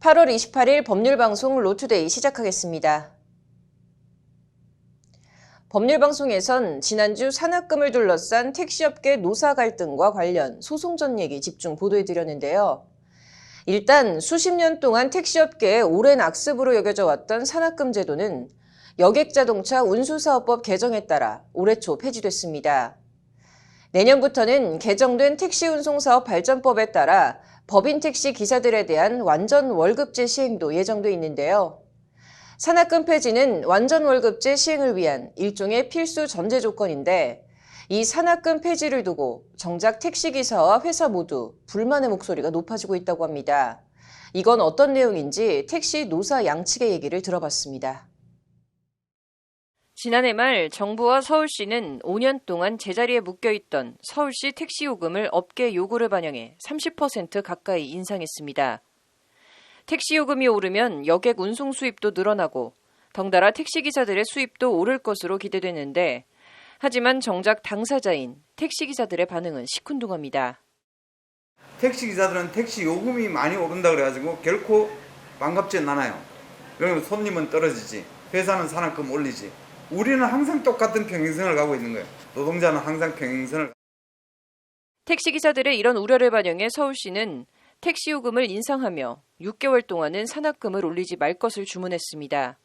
8월 28일 법률방송 로투데이 시작하겠습니다. 법률방송에선 지난주 산학금을 둘러싼 택시업계 노사 갈등과 관련 소송 전 얘기 집중 보도해드렸는데요. 일단 수십 년 동안 택시업계의 오랜 악습으로 여겨져 왔던 산학금 제도는 여객자동차 운수사업법 개정에 따라 올해 초 폐지됐습니다. 내년부터는 개정된 택시운송사업 발전법에 따라 법인 택시 기사들에 대한 완전 월급제 시행도 예정돼 있는데요. 산학금 폐지는 완전 월급제 시행을 위한 일종의 필수 전제 조건인데 이 산학금 폐지를 두고 정작 택시기사와 회사 모두 불만의 목소리가 높아지고 있다고 합니다. 이건 어떤 내용인지 택시 노사 양측의 얘기를 들어봤습니다. 지난해 말 정부와 서울시는 5년 동안 제자리에 묶여있던 서울시 택시요금을 업계 요구를 반영해 30% 가까이 인상했습니다. 택시요금이 오르면 여객 운송 수입도 늘어나고 덩달아 택시기사들의 수입도 오를 것으로 기대되는데 하지만 정작 당사자인 택시기사들의 반응은 시큰둥합니다. 택시기사들은 택시요금이 많이 오른다 그래가지고 결코 반갑지는 않아요. 그러면 손님은 떨어지지, 회사는 산학금 올리지. 우리는 항상 똑같은 평행선을 가고 있는 거예요. 노동자는 항상 평행선을. 택시기사들의 이런 우려를 반영해 서울시는 택시요금을 인상하며 6개월 동안은 산학금을 올리지 말 것을 주문했습니다.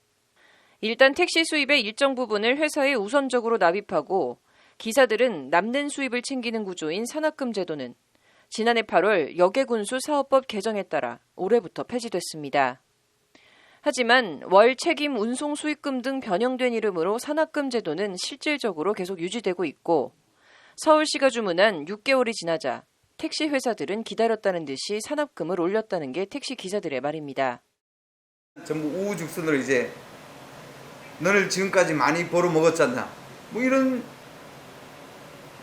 일단 택시 수입의 일정 부분을 회사에 우선적으로 납입하고 기사들은 남는 수입을 챙기는 구조인 산학금 제도는 지난해 8월 여객운수 사업법 개정에 따라 올해부터 폐지됐습니다. 하지만 월 책임 운송 수익금 등 변형된 이름으로 산학금 제도는 실질적으로 계속 유지되고 있고 서울시가 주문한 6개월이 지나자 택시 회사들은 기다렸다는 듯이 산학금을 올렸다는 게 택시 기사들의 말입니다. 전부 우후죽순으로 이제 너를 지금까지 많이 벌어먹었잖아. 뭐 이런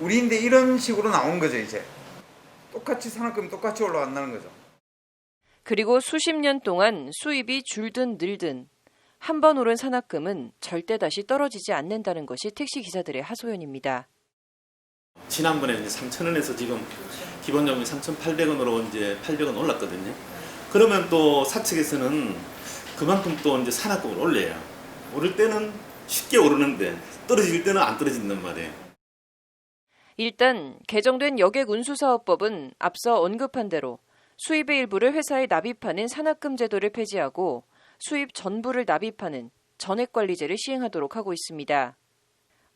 우리인데 이런 식으로 나오는 거죠 이제. 똑같이 산학금이 똑같이 올라간다는 거죠. 그리고 수십 년 동안 수입이 줄든 늘든 한 번 오른 산학금은 절대 다시 떨어지지 않는다는 것이 택시 기사들의 하소연입니다. 지난번에 이제 3,000원에서 지금 기본요금이 3,800원으로 이제 800원 올랐거든요. 그러면 또 사측에서는 그만큼 또 이제 산학금을 올려요. 오를 때는 쉽게 오르는데 떨어질 때는 안 떨어진단 말이에요. 일단 개정된 여객운수사업법은 앞서 언급한 대로 수입의 일부를 회사에 납입하는 산학금 제도를 폐지하고 수입 전부를 납입하는 전액관리제를 시행하도록 하고 있습니다.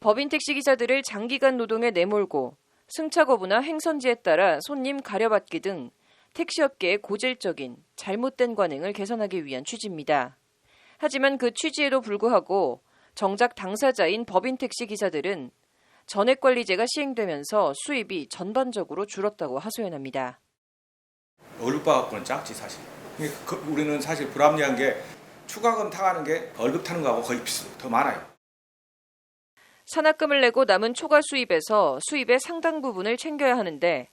법인 택시기사들을 장기간 노동에 내몰고 승차 거부나 행선지에 따라 손님 가려받기 등 택시업계의 고질적인 잘못된 관행을 개선하기 위한 취지입니다. 하지만 그 취지에도 불구하고 정작 당사자인 법인 택시기사들은 전액관리제가 시행되면서 수입이 전반적으로 줄었다고 하소연합니다. 월급 받고는 작지 사실. 우리는 사실 불합리한 게 추가금 타가는 게 월급 타는 거하고 거의 더 많아요. 산학금을 내고 남은 초과 수입에서 수입의 상당 부분을 챙겨야 하는데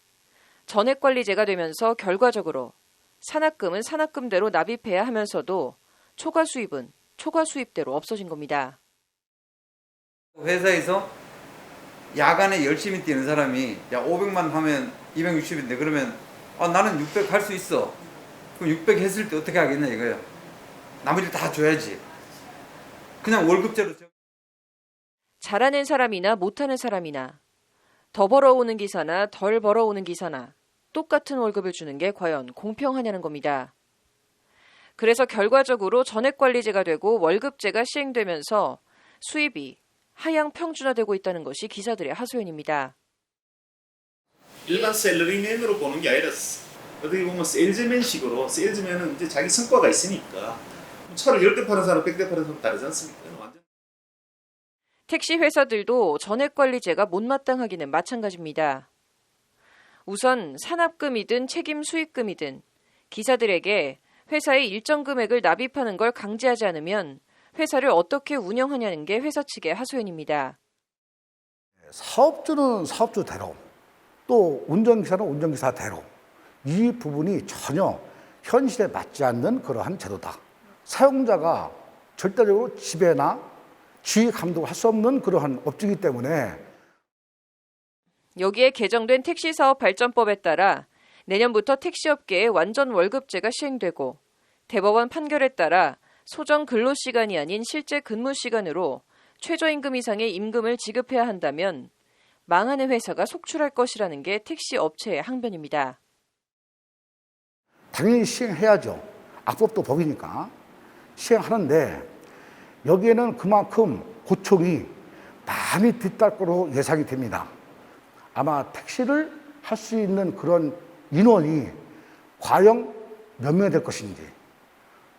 전액관리제가 되면서 결과적으로 산학금은 산학금대로 납입해야 하면서도 초과 수입은 초과 수입대로 없어진 겁니다. 회사에서 야간에 열심히 뛰는 사람이 야 500만 하면 260인데 그러면 나는 600 할 수 있어. 그럼 600 했을 때 어떻게 하겠냐 이거야. 나머지 다 줘야지. 그냥 월급제로. 잘하는 사람이나 못하는 사람이나 더 벌어오는 기사나 덜 벌어오는 기사나 똑같은 월급을 주는 게 과연 공평하냐는 겁니다. 그래서 결과적으로 전액관리제가 되고 월급제가 시행되면서 수입이 하향 평준화되고 있다는 것이 기사들의 하소연입니다. 일반 셀러리맨으로 보는 게 아니라 어떻게 보면 세일즈맨식으로 세일즈맨은 이제 자기 성과가 있으니까 차를 10대 파는 사람 100대 파는 사람 다르지 않습니까? 완전. 택시 회사들도 전액관리제가 못마땅하기는 마찬가지입니다. 우선 산학금이든 책임 수익금이든 기사들에게 회사의 일정 금액을 납입하는 걸 강제하지 않으면 회사를 어떻게 운영하냐는 게 회사 측의 하소연입니다. 사업주는 사업주대로 또 운전기사는 운전기사대로 이 부분이 전혀 현실에 맞지 않는 그러한 제도다. 사용자가 절대적으로 지배나 지휘 감독을 할 수 없는 그러한 업종이기 때문에 여기에 개정된 택시사업 발전법에 따라 내년부터 택시업계에 완전 월급제가 시행되고 대법원 판결에 따라 소정 근로시간이 아닌 실제 근무시간으로 최저임금 이상의 임금을 지급해야 한다면 망하는 회사가 속출할 것이라는 게 택시 업체의 항변입니다. 당연히 시행해야죠. 악법도 법이니까 시행하는데 여기에는 그만큼 고충이 많이 뒤따를 거로 예상이 됩니다. 아마 택시를 할 수 있는 그런 인원이 과연 몇 명이 될 것인지,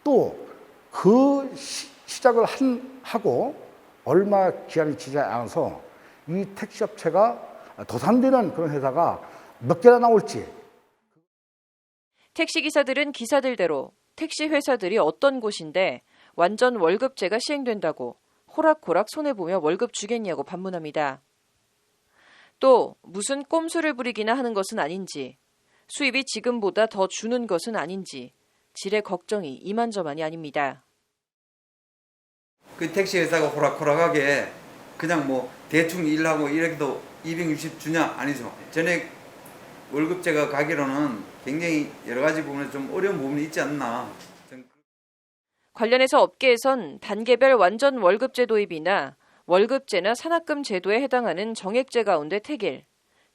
또 그 시작을 하고 얼마 기한이 지나지 않아서 이 택시업체가 도산되는 그런 회사가 몇 개나 나올지. 택시기사들은 기사들대로 택시 회사들이 어떤 곳인데 완전 월급제가 시행된다고 호락호락 손해보며 월급 주겠냐고 반문합니다. 또 무슨 꼼수를 부리기나 하는 것은 아닌지, 수입이 지금보다 더 주는 것은 아닌지 질의 걱정이 이만저만이 아닙니다. 그 택시 회사가 호락호락하게 그냥 뭐 대충 일하고 이렇게도 260 주냐? 아니죠. 전액 월급제가 가기로는 굉장히 여러 가지 부분에 좀 어려운 부분이 있지 않나. 관련해서 업계에선 단계별 완전 월급제 도입이나 월급제나 산학금 제도에 해당하는 정액제 가운데 택일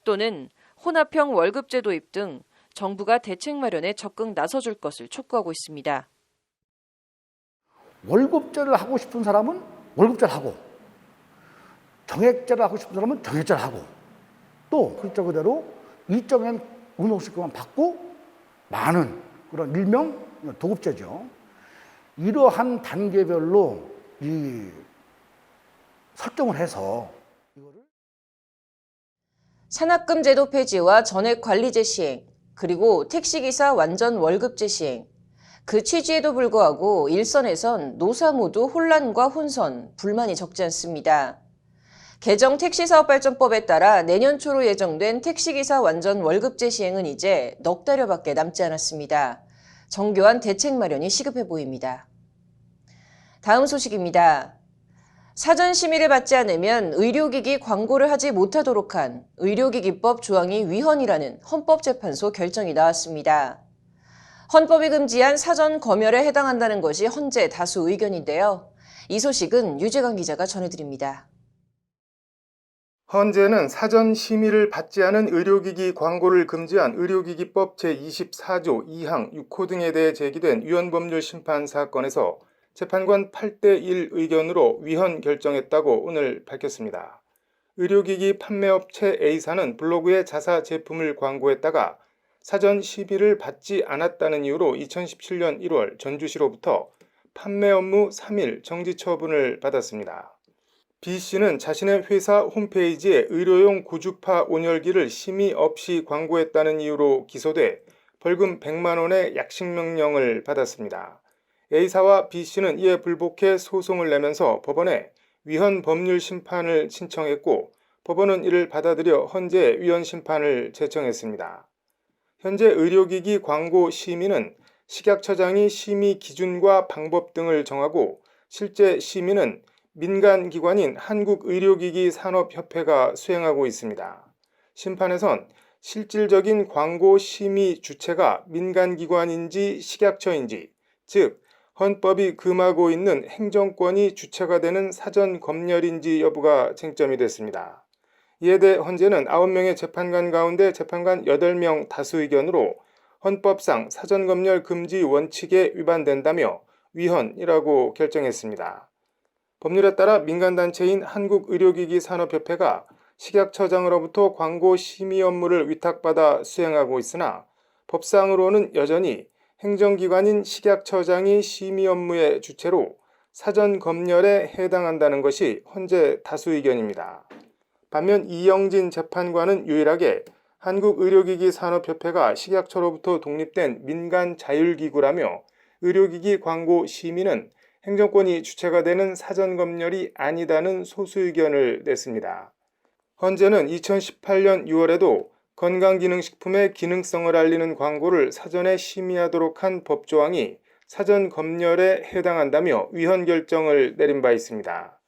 또는 혼합형 월급제 도입 등 정부가 대책 마련에 적극 나서줄 것을 촉구하고 있습니다. 월급제를 하고 싶은 사람은 월급제를 하고, 정액제를 하고 싶은 사람은 정액제를 하고, 또 글자 그대로 일정한 운동시급만 받고 많은 그런 일명 도급제죠. 이러한 단계별로 이 설정을 해서 산학금 제도 폐지와 전액 관리제 시행, 그리고 택시기사 완전 월급제 시행. 그 취지에도 불구하고 일선에선 노사 모두 혼란과 혼선, 불만이 적지 않습니다. 개정 택시사업발전법에 따라 내년 초로 예정된 택시기사 완전 월급제 시행은 이제 넉 달여밖에 남지 않았습니다. 정교한 대책 마련이 시급해 보입니다. 다음 소식입니다. 사전 심의를 받지 않으면 의료기기 광고를 하지 못하도록 한 의료기기법 조항이 위헌이라는 헌법재판소 결정이 나왔습니다. 헌법이 금지한 사전 검열에 해당한다는 것이 헌재 다수 의견인데요. 이 소식은 유재광 기자가 전해드립니다. 헌재는 사전 심의를 받지 않은 의료기기 광고를 금지한 의료기기법 제24조 2항 6호 등에 대해 제기된 위헌법률 심판 사건에서 재판관 8대1 의견으로 위헌 결정했다고 오늘 밝혔습니다. 의료기기 판매업체 A사는 블로그에 자사 제품을 광고했다가 사전 심의를 받지 않았다는 이유로 2017년 1월 전주시로부터 판매 업무 3일 정지 처분을 받았습니다. B씨는 자신의 회사 홈페이지에 의료용 고주파 온열기를 심의 없이 광고했다는 이유로 기소돼 벌금 100만 원의 약식명령을 받았습니다. A사와 B씨는 이에 불복해 소송을 내면서 법원에 위헌 법률 심판을 신청했고 법원은 이를 받아들여 헌재에 위헌 심판을 제청했습니다. 현재 의료기기 광고 심의는 식약처장이 심의 기준과 방법 등을 정하고 실제 심의는 민간기관인 한국의료기기산업협회가 수행하고 있습니다. 심판에선 실질적인 광고 심의 주체가 민간기관인지 식약처인지, 즉 헌법이 금하고 있는 행정권이 주체가 되는 사전 검열인지 여부가 쟁점이 됐습니다. 이에 대해 헌재는 9명의 재판관 가운데 재판관 8명 다수 의견으로 헌법상 사전 검열 금지 원칙에 위반된다며 위헌이라고 결정했습니다. 법률에 따라 민간단체인 한국의료기기산업협회가 식약처장으로부터 광고 심의 업무를 위탁받아 수행하고 있으나 법상으로는 여전히 행정기관인 식약처장이 심의 업무의 주체로 사전 검열에 해당한다는 것이 헌재 다수 의견입니다. 반면 이영진 재판관은 유일하게 한국의료기기산업협회가 식약처로부터 독립된 민간 자율기구라며 의료기기 광고 심의는 행정권이 주체가 되는 사전 검열이 아니다는 소수 의견을 냈습니다. 헌재는 2018년 6월에도 건강기능식품의 기능성을 알리는 광고를 사전에 심의하도록 한 법조항이 사전 검열에 해당한다며 위헌 결정을 내린 바 있습니다.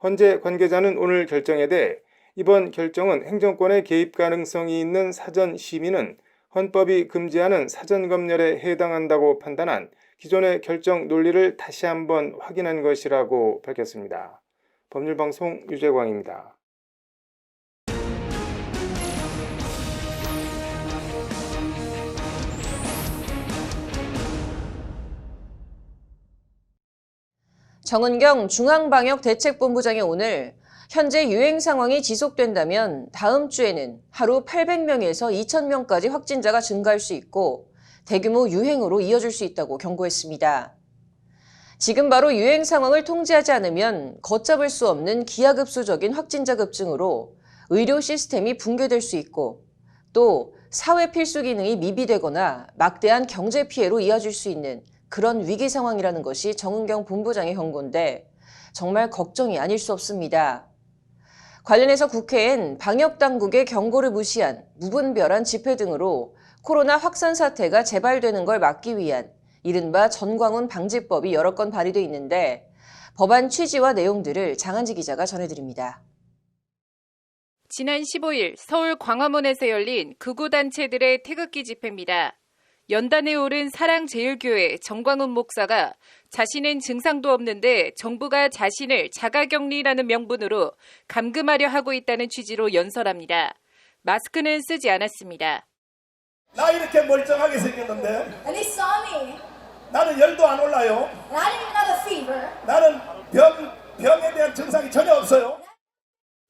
헌재 관계자는 오늘 결정에 대해 이번 결정은 행정권의 개입 가능성이 있는 사전 심의는 헌법이 금지하는 사전 검열에 해당한다고 판단한 기존의 결정 논리를 다시 한번 확인한 것이라고 밝혔습니다. 법률방송 유재광입니다. 정은경 중앙방역대책본부장이 오늘 현재 유행 상황이 지속된다면 다음 주에는 하루 800명에서 2,000명까지 확진자가 증가할 수 있고 대규모 유행으로 이어질 수 있다고 경고했습니다. 지금 바로 유행 상황을 통제하지 않으면 걷잡을 수 없는 기하급수적인 확진자 급증으로 의료 시스템이 붕괴될 수 있고 또 사회 필수 기능이 미비되거나 막대한 경제 피해로 이어질 수 있는 그런 위기 상황이라는 것이 정은경 본부장의 경고인데 정말 걱정이 아닐 수 없습니다. 관련해서 국회엔 방역당국의 경고를 무시한 무분별한 집회 등으로 코로나 확산 사태가 재발되는 걸 막기 위한 이른바 전광훈 방지법이 여러 건 발의돼 있는데 법안 취지와 내용들을 장한지 기자가 전해드립니다. 지난 15일 서울 광화문에서 열린 극우단체들의 태극기 집회입니다. 연단에 오른 사랑제일교회 정광훈 목사가 자신은 증상도 없는데 정부가 자신을 자가격리라는 명분으로 감금하려 하고 있다는 취지로 연설합니다. 마스크는 쓰지 않았습니다. 나 이렇게 멀쩡하게 생겼는데 And they saw me, 나는 열도 안 올라요. and I didn't even have a fever. 나는 병에 대한 증상이 전혀 없어요.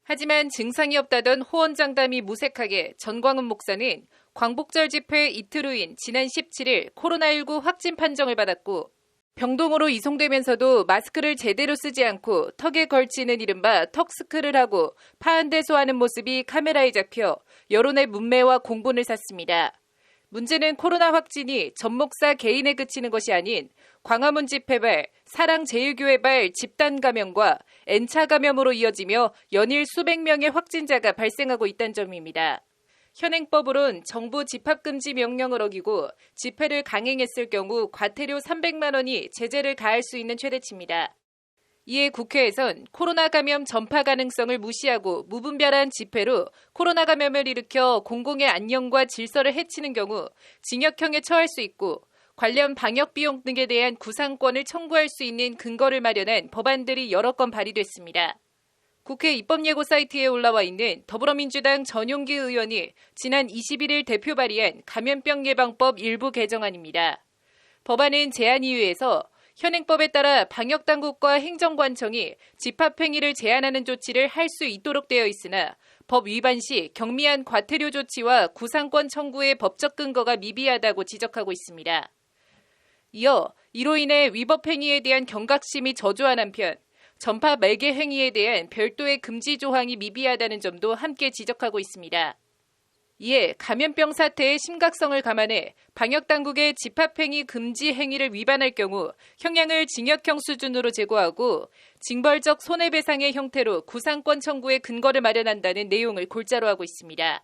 하지만 증상이 없다던 호언장담이 무색하게 전광훈 목사는 광복절 집회 이틀 후인 지난 17일 코로나19 확진 판정을 받았고 병동으로 이송되면서도 마스크를 제대로 쓰지 않고 턱에 걸치는 이른바 턱스크를 하고 파한대소하는 모습이 카메라에 잡혀 여론의 문매와 공분을 샀습니다. 문제는 코로나 확진이 전 목사 개인에 그치는 것이 아닌 광화문 집회발, 사랑제일교회발 집단 감염과 N차 감염으로 이어지며 연일 수백 명의 확진자가 발생하고 있다는 점입니다. 현행법으론 정부 집합금지 명령을 어기고 집회를 강행했을 경우 과태료 300만 원이 제재를 가할 수 있는 최대치입니다. 이에 국회에선 코로나 감염 전파 가능성을 무시하고 무분별한 집회로 코로나 감염을 일으켜 공공의 안녕과 질서를 해치는 경우 징역형에 처할 수 있고 관련 방역 비용 등에 대한 구상권을 청구할 수 있는 근거를 마련한 법안들이 여러 건 발의됐습니다. 국회 입법예고 사이트에 올라와 있는 더불어민주당 전용기 의원이 지난 21일 대표 발의한 감염병 예방법 일부 개정안입니다. 법안은 제안이유에서 현행법에 따라 방역당국과 행정관청이 집합행위를 제한하는 조치를 할 수 있도록 되어 있으나 법 위반 시 경미한 과태료 조치와 구상권 청구의 법적 근거가 미비하다고 지적하고 있습니다. 이어 이로 인해 위법 행위에 대한 경각심이 저조한 한편 전파 매개 행위에 대한 별도의 금지 조항이 미비하다는 점도 함께 지적하고 있습니다. 이에 감염병 사태의 심각성을 감안해 방역당국의 집합행위 금지 행위를 위반할 경우 형량을 징역형 수준으로 제고하고 징벌적 손해배상의 형태로 구상권 청구의 근거를 마련한다는 내용을 골자로 하고 있습니다.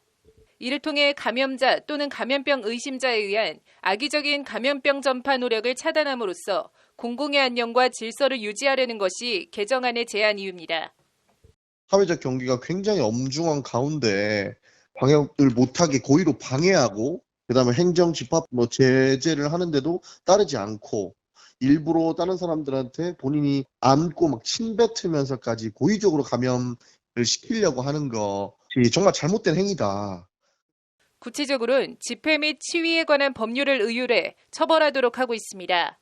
이를 통해 감염자 또는 감염병 의심자에 의한 악의적인 감염병 전파 노력을 차단함으로써 공공의 안녕과 질서를 유지하려는 것이 개정안의 제안 이유입니다. 사회적 경계가 굉장히 엄중한 가운데 방역을 못하게 고의로 방해하고 그다음에 행정 집합 제재를 하는데도 따르지 않고 일부러 다른 사람들한테 본인이 안고 막 침뱉으면서까지 고의적으로 감염을 시키려고 하는 것이 정말 잘못된 행위다. 구체적으로는 집회 및 치위에 관한 법률을 의율해 처벌하도록 하고 있습니다.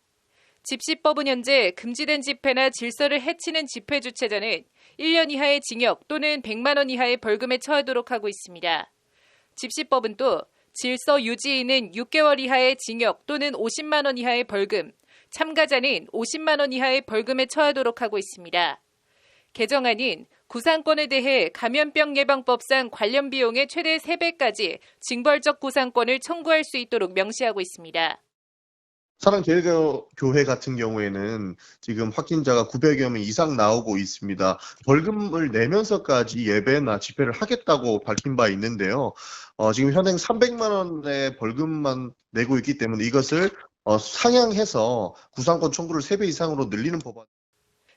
집시법은 현재 금지된 집회나 질서를 해치는 집회 주최자는 1년 이하의 징역 또는 100만 원 이하의 벌금에 처하도록 하고 있습니다. 집시법은 또 질서 유지인은 6개월 이하의 징역 또는 50만 원 이하의 벌금, 참가자는 50만 원 이하의 벌금에 처하도록 하고 있습니다. 개정안인 구상권에 대해 감염병 예방법상 관련 비용의 최대 3배까지 징벌적 구상권을 청구할 수 있도록 명시하고 있습니다. 사랑제일교회 같은 경우에는 지금 확진자가 900여 명 이상 나오고 있습니다. 벌금을 내면서까지 예배나 집회를 하겠다고 밝힌 바 있는데요. 지금 현행 300만 원의 벌금만 내고 있기 때문에 이것을 상향해서 구상권 청구를 3배 이상으로 늘리는 법안.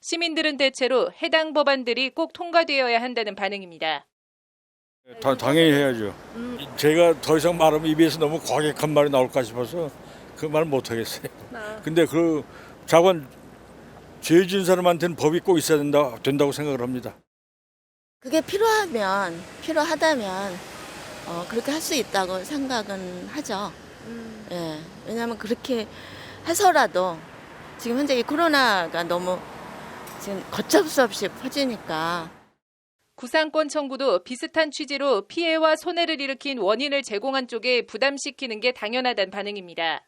시민들은 대체로 해당 법안들이 꼭 통과되어야 한다는 반응입니다. 당연히 해야죠. 제가 더 이상 말하면 입에서 너무 과격한 말이 나올까 싶어서 그 말 못하겠어요. 근데 그 자관 죄 지은 사람한테는 법이 꼭 있어야 된다고 생각을 합니다. 그게 필요하다면 그렇게 할 수 있다고 생각은 하죠. 예, 왜냐하면 그렇게 해서라도 지금 현재 이 코로나가 너무 지금 걷잡수 없이 퍼지니까. 구상권 청구도 비슷한 취지로 피해와 손해를 일으킨 원인을 제공한 쪽에 부담시키는 게 당연하다는 반응입니다.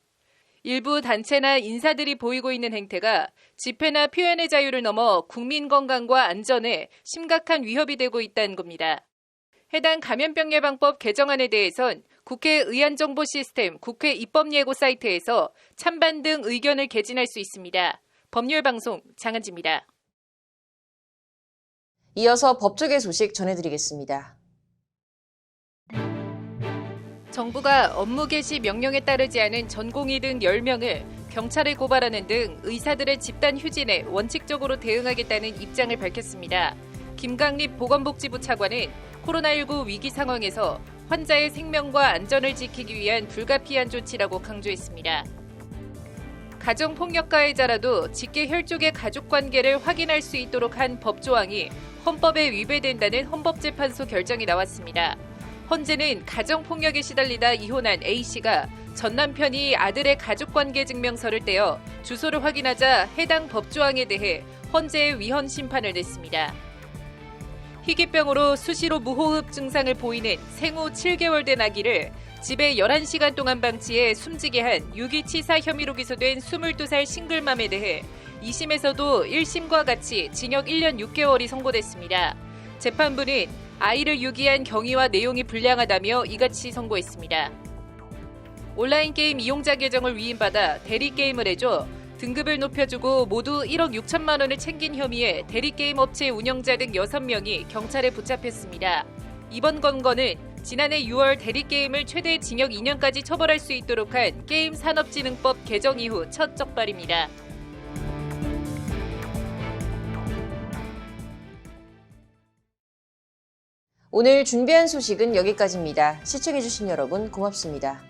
일부 단체나 인사들이 보이고 있는 행태가 집회나 표현의 자유를 넘어 국민 건강과 안전에 심각한 위협이 되고 있다는 겁니다. 해당 감염병 예방법 개정안에 대해선 국회 의안정보 시스템 국회 입법예고 사이트에서 찬반 등 의견을 개진할 수 있습니다. 법률방송 장한지입니다. 이어서 법조계 소식 전해드리겠습니다. 정부가 업무 개시 명령에 따르지 않은 전공의 등 10명을 경찰에 고발하는 등 의사들의 집단 휴진에 원칙적으로 대응하겠다는 입장을 밝혔습니다. 김강립 보건복지부 차관은 코로나19 위기 상황에서 환자의 생명과 안전을 지키기 위한 불가피한 조치라고 강조했습니다. 가정폭력 가해자라도 직계 혈족의 가족관계를 확인할 수 있도록 한 법조항이 헌법에 위배된다는 헌법재판소 결정이 나왔습니다. 헌재는 가정폭력에 시달리다 이혼한 A씨가 전 남편이 아들의 가족관계 증명서를 떼어 주소를 확인하자 해당 법조항에 대해 헌재에 위헌 심판을 냈습니다. 희귀병으로 수시로 무호흡 증상을 보이는 생후 7개월 된 아기를 집에 11시간 동안 방치해 숨지게 한 유기치사 혐의로 기소된 22살 싱글맘에 대해 2심에서도 1심과 같이 징역 1년 6개월이 선고됐습니다. 재판부는 아이를 유기한 경위와 내용이 불량하다며 이같이 선고했습니다. 온라인 게임 이용자 계정을 위임받아 대리게임을 해줘 등급을 높여주고 모두 1억 6천만 원을 챙긴 혐의에 대리게임 업체 운영자 등 6명이 경찰에 붙잡혔습니다. 이번 건건은 지난해 6월 대리게임을 최대 징역 2년까지 처벌할 수 있도록 한 게임산업진흥법 개정 이후 첫 적발입니다. 오늘 준비한 소식은 여기까지입니다. 시청해주신 여러분 고맙습니다.